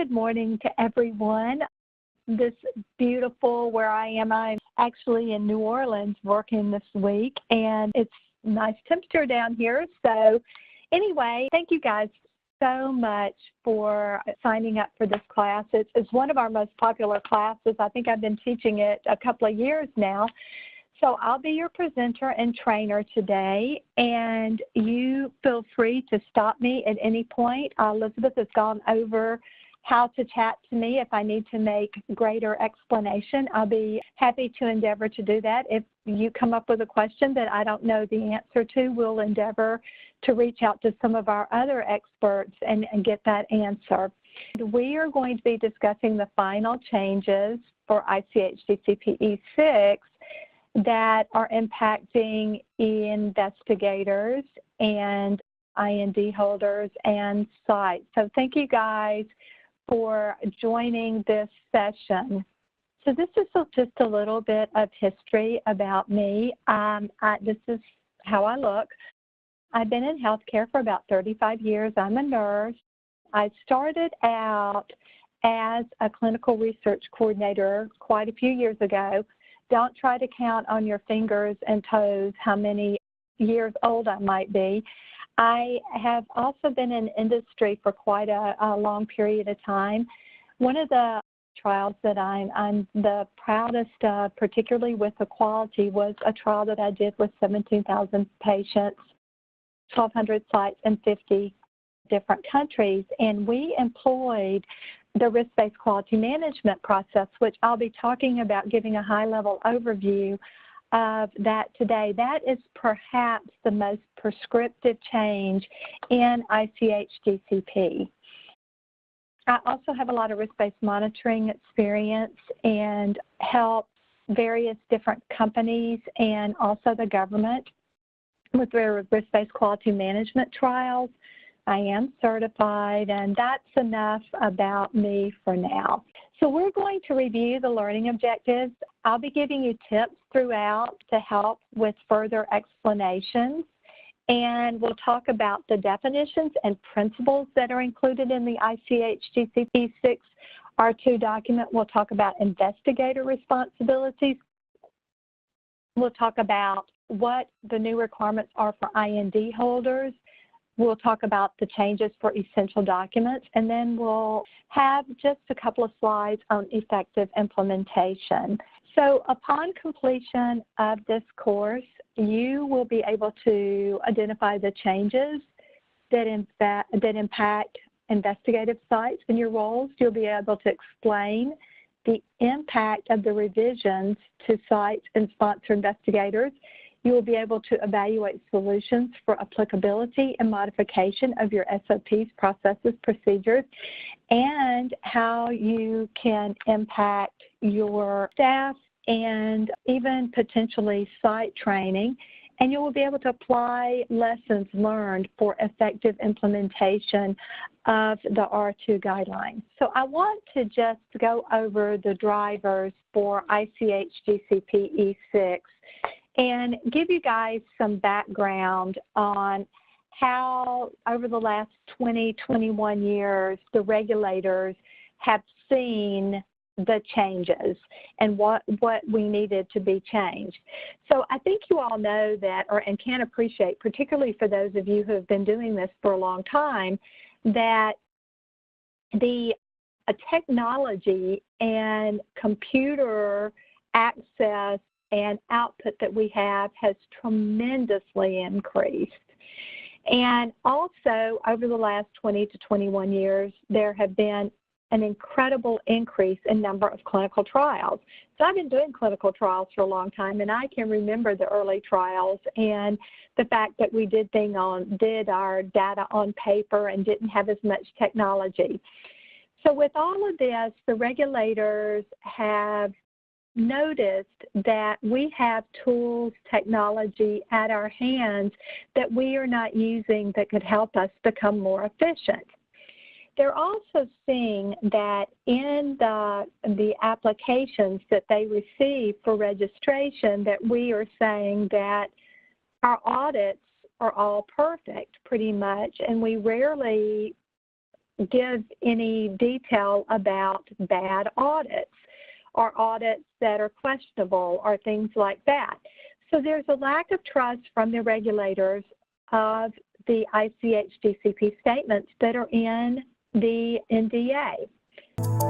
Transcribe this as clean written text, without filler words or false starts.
good morning to everyone. This beautiful where I am, I'm actually in New Orleans working this week, and it's nice temperature down here. So anyway, thank you guys so much for signing up for this class. It's one of our most popular classes. I think I've been teaching it a couple of years now. So I'll be your presenter and trainer today, and you feel free to stop me at any point. Elizabeth has gone over how to chat to me if I need to make greater explanation. I'll be happy to endeavor to do that. If you come up with a question that I don't know the answer to, we'll endeavor to reach out to some of our other experts and get that answer. We are going to be discussing the final changes for ICH GCP E6 that are impacting investigators and IND holders and sites. So thank you guys for joining this session. So this is just a little bit of history about me. This is how I look. I've been in healthcare for about 35 years. I'm a nurse. I started out as a clinical research coordinator quite a few years ago. Don't try to count on your fingers and toes how many years old I might be. I have also been in industry for quite a long period of time. One of the trials that I'm the proudest of, particularly with the quality, was a trial that I did with 17,000 patients, 1,200 sites in 50 different countries, and we employed the risk-based quality management process, which I'll be talking about, giving a high-level overview of that today. That is perhaps the most prescriptive change in ICH GCP. I also have a lot of risk-based monitoring experience and help various different companies and also the government with their risk-based quality management trials. I am certified, and that's enough about me for now. So we're going to review the learning objectives. I'll be giving you tips throughout to help with further explanations, and we'll talk about the definitions and principles that are included in the ICH GCP 6 R2 document. We'll talk about investigator responsibilities. We'll talk about what the new requirements are for IND holders. We'll talk about the changes for essential documents, and then we'll have just a couple of slides on effective implementation. So upon completion of this course, you will be able to identify the changes that impact investigative sites in your roles. You'll be able to explain the impact of the revisions to sites and sponsor investigators. You will be able to evaluate solutions for applicability and modification of your SOPs, processes, procedures, and how you can impact your staff and even potentially site training. And you will be able to apply lessons learned for effective implementation of the R2 guidelines. So I want to just go over the drivers for ICH GCP E6 and give you guys some background on how over the last 21 years the regulators have seen the changes and what we needed to be changed. So I think you all know that, and can appreciate, particularly for those of you who have been doing this for a long time, that the technology and computer access and output that we have has tremendously increased. And also, over the last 20 to 21 years, there have been an incredible increase in number of clinical trials. So I've been doing clinical trials for a long time, and I can remember the early trials and the fact that we did our data on paper and didn't have as much technology. So with all of this, the regulators have noticed that we have tools, technology at our hands that we are not using that could help us become more efficient. They're also seeing that in the applications that they receive for registration, that we are saying that our audits are all perfect pretty much, and we rarely give any detail about bad audits or audits that are questionable or things like that. So there's a lack of trust from the regulators of the ICH GCP statements that are in the NDA.